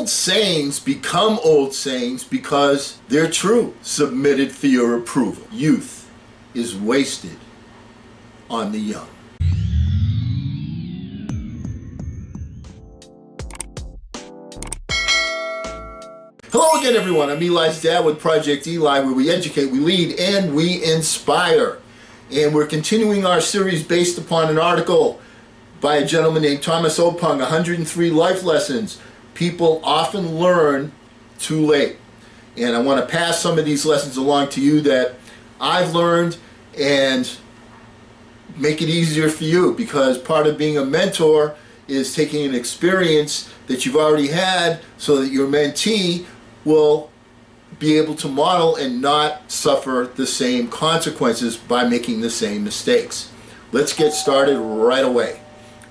Old sayings become old sayings because they're true. Submitted for your approval. Youth is wasted on the young. Hello again, everyone. I'm Eli's dad with Project Eli, where we educate, we lead, and we inspire. And we're continuing our series based upon an article by a gentleman named Thomas Opung, 103 Life Lessons People Often Learn Too Late. And I want to pass some of these lessons along to you that I've learned and make it easier for you, because part of being a mentor is taking an experience that you've already had so that your mentee will be able to model and not suffer the same consequences by making the same mistakes. Let's get started right away.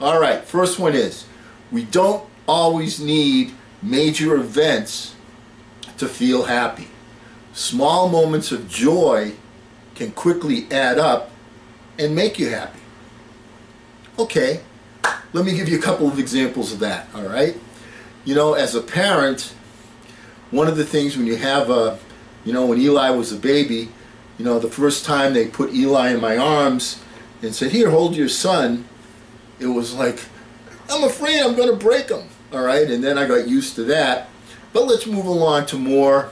All right, first one is, we don't always need major events to feel happy. Small moments of joy can quickly add up and make you happy. Okay, let me give you a couple of examples of that, all right? You know, as a parent, one of the things when you have when Eli was a baby, the first time they put Eli in my arms and said, "Here, hold your son," it was like, I'm afraid I'm going to break him, all right? And then I got used to that. But let's move along to more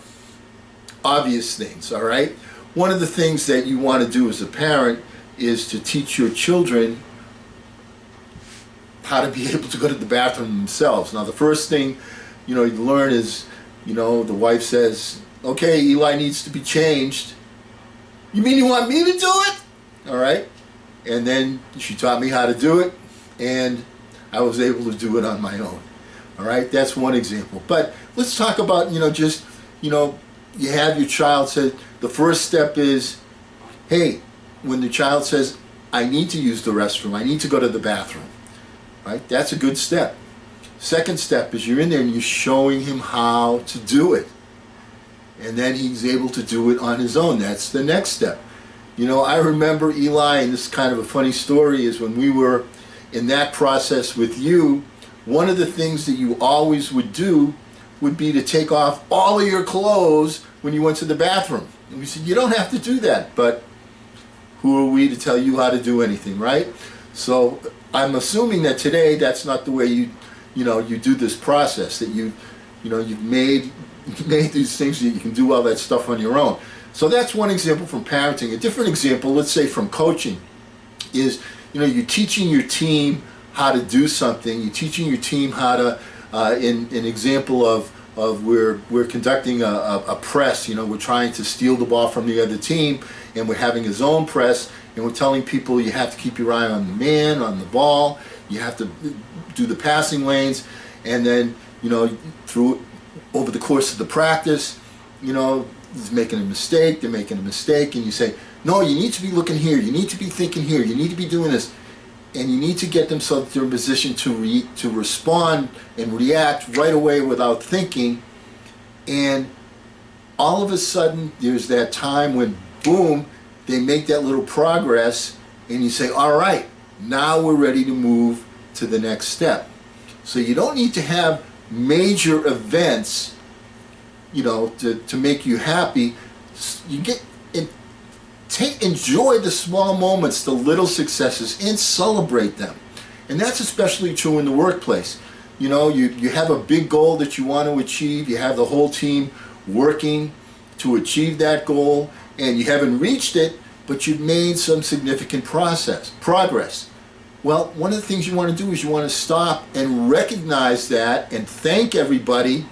obvious things, all right? One of the things that you want to do as a parent is to teach your children how to be able to go to the bathroom themselves. Now, the first thing, you learn is, the wife says, "Okay, Eli needs to be changed." "You mean you want me to do it?" All right? And then she taught me how to do it, and I was able to do it on my own. All right? That's one example. But let's talk about, you have your child say, the first step is, hey, when the child says, "I need to use the restroom, I need to go to the bathroom," right? That's a good step. Second step is you're in there and you're showing him how to do it. And then he's able to do it on his own. That's the next step. I remember Eli, and this is kind of a funny story, is when we were in that process with you, one of the things that you always would do would be to take off all of your clothes when you went to the bathroom. And we said, you don't have to do that, but who are we to tell you how to do anything, right? So I'm assuming that today that's not the way you do this process, that you've made these things that you can do all that stuff on your own. So that's one example from parenting. A different example, let's say from coaching, is you're teaching your team how to do something. You're teaching your team how to, in an example of we're conducting a press. We're trying to steal the ball from the other team, and we're having a zone press, and we're telling people you have to keep your eye on the man, on the ball. You have to do the passing lanes, and then over the course of the practice, he's making a mistake, they're making a mistake, and you say, "No, you need to be looking here, you need to be thinking here, you need to be doing this," and you need to get them so that they're in position to respond and react right away without thinking. And all of a sudden, there's that time when, boom, they make that little progress, and you say, "All right, now we're ready to move to the next step." So you don't need to have major events, to make you happy. You enjoy the small moments, the little successes, and celebrate them. And that's especially true in the workplace. You have a big goal that you want to achieve. You have the whole team working to achieve that goal, and you haven't reached it, but you've made some significant progress. Well, one of the things you want to do is you want to stop and recognize that and thank everybody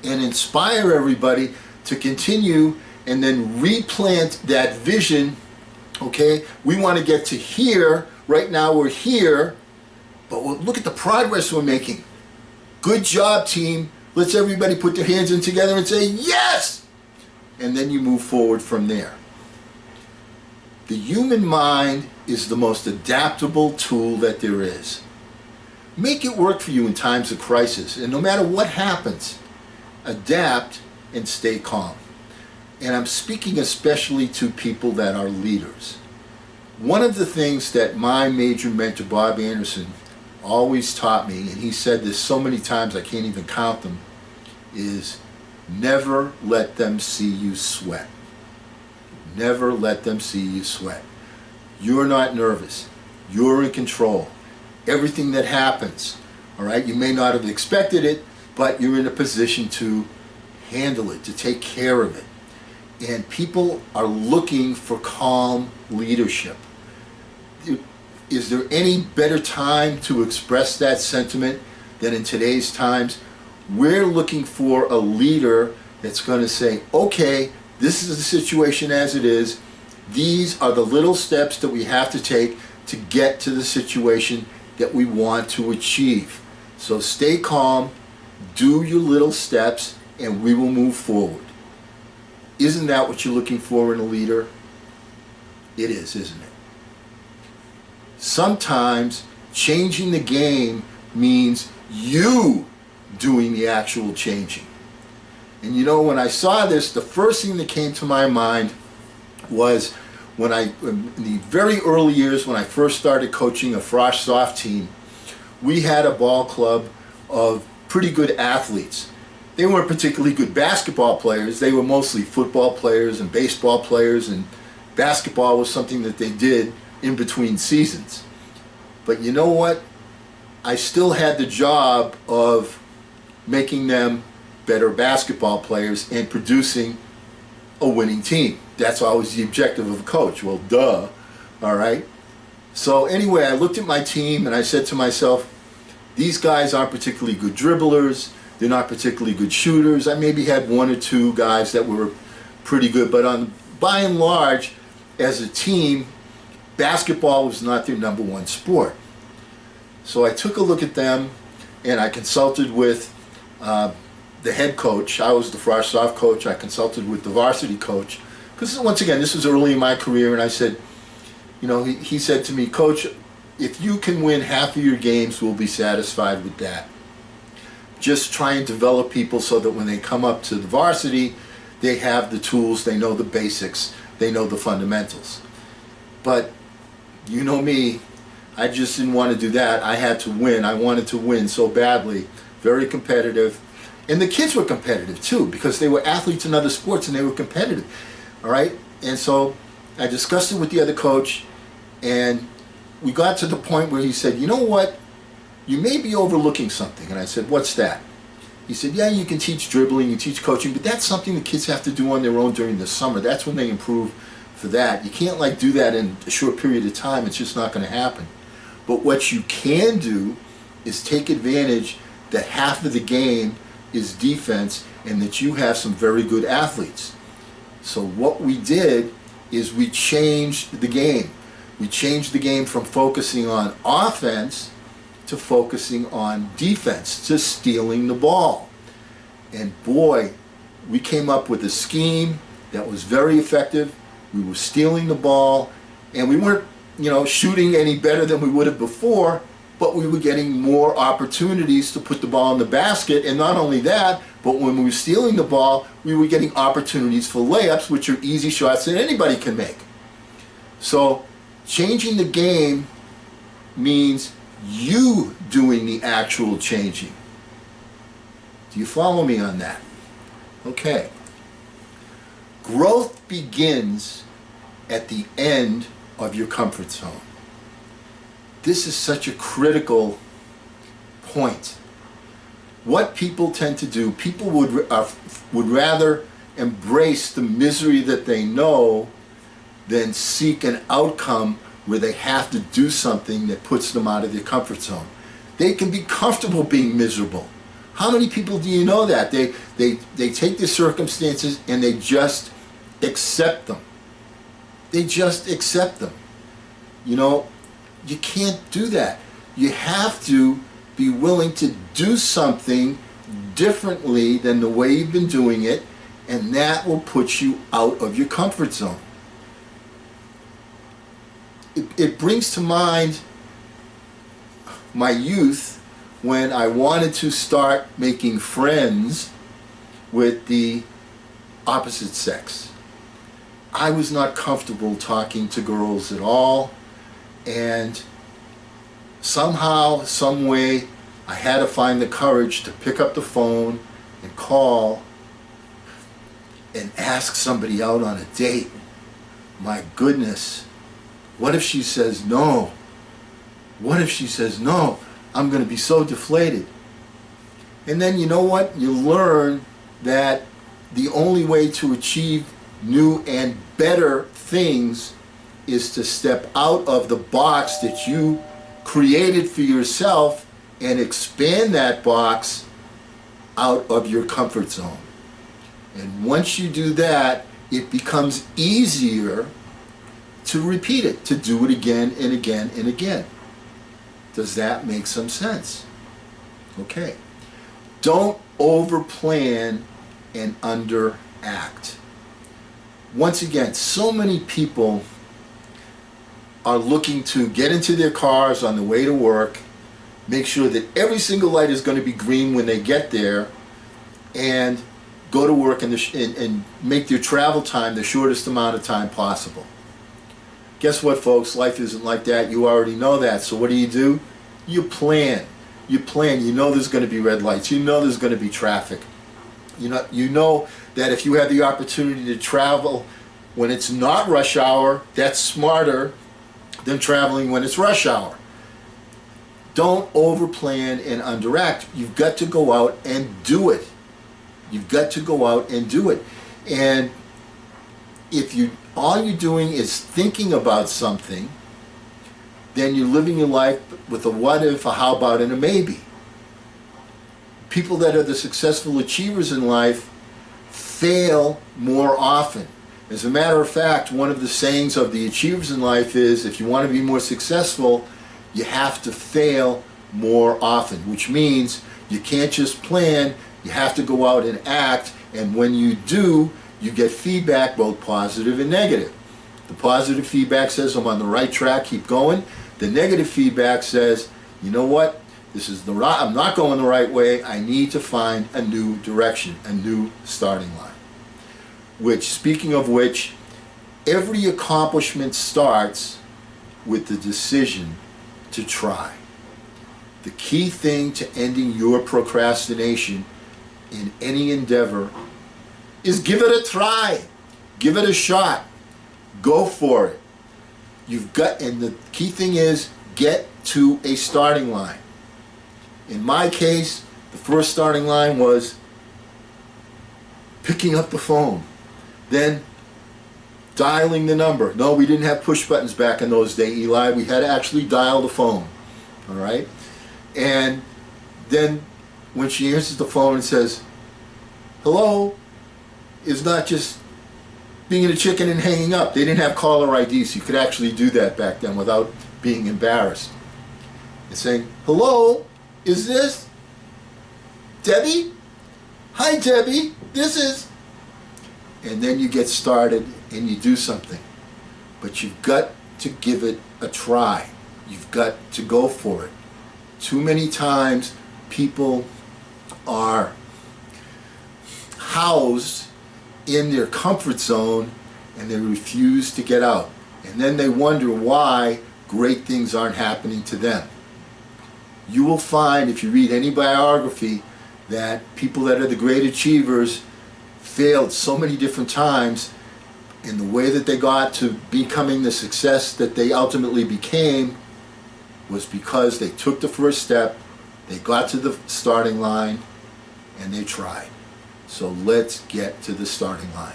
and inspire everybody to continue, and then replant that vision. Okay, we want to get to here. Right now we're here, but look at the progress we're making. Good job, team. Let's everybody put their hands in together and say, "Yes!" And then you move forward from there. The human mind is the most adaptable tool that there is. Make it work for you in times of crisis, and no matter what happens, adapt and stay calm. And I'm speaking especially to people that are leaders. One of the things that my major mentor, Bob Anderson, always taught me, and he said this so many times I can't even count them, is never let them see you sweat. Never let them see you sweat. You're not nervous. You're in control. Everything that happens, all right, you may not have expected it, but you're in a position to handle it, to take care of it. And people are looking for calm leadership. Is there any better time to express that sentiment than in today's times? We're looking for a leader that's going to say, okay, this is the situation as it is. These are the little steps that we have to take to get to the situation that we want to achieve. So stay calm, do your little steps, and we will move forward. Isn't that what you're looking for in a leader? It is, isn't it? Sometimes changing the game means you doing the actual changing. And you know, when I saw this, the first thing that came to my mind was in the very early years when I first started coaching a Frosh Soft team, we had a ball club of pretty good athletes. They weren't particularly good basketball players. They were mostly football players and baseball players, and basketball was something that they did in between seasons. But you know what? I still had the job of making them better basketball players and producing a winning team. That's always the objective of a coach. Well, duh. All right. So anyway, I looked at my team and I said to myself, these guys aren't particularly good dribblers. They're not particularly good shooters. I maybe had one or two guys that were pretty good, but by and large, as a team, basketball was not their number one sport. So I took a look at them and I consulted with the head coach. I was the Frosh Soft coach. I consulted with the varsity coach. Because once again, this was early in my career, and I said, you know, he said to me, Coach, if you can win half of your games, we'll be satisfied with that. Just try and develop people so that when they come up to the varsity, they have the tools, they know the basics, they know the fundamentals. But you know me, I just didn't want to do that. I had to win. I wanted to win so badly. Very competitive. And the kids were competitive too, because they were athletes in other sports and they were competitive. All right? And so I discussed it with the other coach, and we got to the point where he said, you know what? You may be overlooking something. And I said, what's that? He said, yeah, you can teach dribbling, you teach coaching, but that's something the kids have to do on their own during the summer. That's when they improve for that. You can't like do that in a short period of time. It's just not going to happen. But what you can do is take advantage that half of the game is defense and that you have some very good athletes. So what we did is we changed the game. We changed the game from focusing on offense to focusing on defense, to stealing the ball. And boy, we came up with a scheme that was very effective. We were stealing the ball, and we weren't, you know, shooting any better than we would have before, but we were getting more opportunities to put the ball in the basket. And not only that, but when we were stealing the ball, we were getting opportunities for layups, which are easy shots that anybody can make. So changing the game means you doing the actual changing. Do you follow me on that? Okay. Growth begins at the end of your comfort zone. This is such a critical point. What people tend to do, people would rather embrace the misery that they know than seek an outcome where they have to do something that puts them out of their comfort zone. They can be comfortable being miserable. How many people do you know that? They take the circumstances and they just accept them. They just accept them. You know, you can't do that. You have to be willing to do something differently than the way you've been doing it, and that will put you out of your comfort zone. It brings to mind my youth when I wanted to start making friends with the opposite sex. I was not comfortable talking to girls at all, and somehow, some way, I had to find the courage to pick up the phone and call and ask somebody out on a date. My goodness, what if she says no? What if she says no? I'm going to be so deflated. And then you know what? You learn that the only way to achieve new and better things is to step out of the box that you created for yourself and expand that box out of your comfort zone. And once you do that, it becomes easier to repeat it, to do it again and again and again. Does that make some sense? Okay. Don't overplan and underact. Once again, so many people are looking to get into their cars on the way to work, make sure that every single light is going to be green when they get there, and go to work and make their travel time the shortest amount of time possible. Guess what, folks? Life isn't like that. You already know that. So what do? You plan. You plan. You know there's going to be red lights. You know there's going to be traffic. You know that if you have the opportunity to travel when it's not rush hour, that's smarter than traveling when it's rush hour. Don't overplan and underact. You've got to go out and do it. You've got to go out and do it. And if all you're doing is thinking about something, then you're living your life with a what if, a how about, and a maybe. People that are the successful achievers in life fail more often. As a matter of fact, one of the sayings of the achievers in life is, if you want to be more successful, you have to fail more often, which means you can't just plan, you have to go out and act, and when you do, you get feedback, both positive and negative. The positive feedback says, I'm on the right track, keep going. The negative feedback says, you know what, I'm not going the right way, I need to find a new direction, a new starting line. Which, speaking of which, every accomplishment starts with the decision to try. The key thing to ending your procrastination in any endeavor is give it a try. Give it a shot. Go for it. And the key thing is get to a starting line. In my case, the first starting line was picking up the phone, then dialing the number. No, we didn't have push buttons back in those days, Eli. We had to actually dial the phone. All right? And then when she answers the phone and says, hello, is not just being a chicken and hanging up. They didn't have caller ID, so you could actually do that back then without being embarrassed. And saying, hello, is this Debbie? Hi, Debbie, this is... And then you get started and you do something. But you've got to give it a try. You've got to go for it. Too many times people are housed in their comfort zone and they refuse to get out. And then they wonder why great things aren't happening to them. You will find, if you read any biography, that people that are the great achievers failed so many different times, and the way that they got to becoming the success that they ultimately became was because they took the first step, they got to the starting line, and they tried. So let's get to the starting line.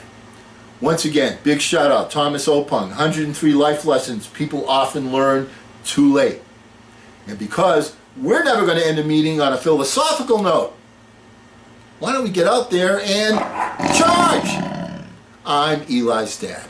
Once again, big shout out, Thomas Opung, 103 life lessons people often learn too late. And because we're never going to end a meeting on a philosophical note, why don't we get out there and charge? I'm Eli's dad.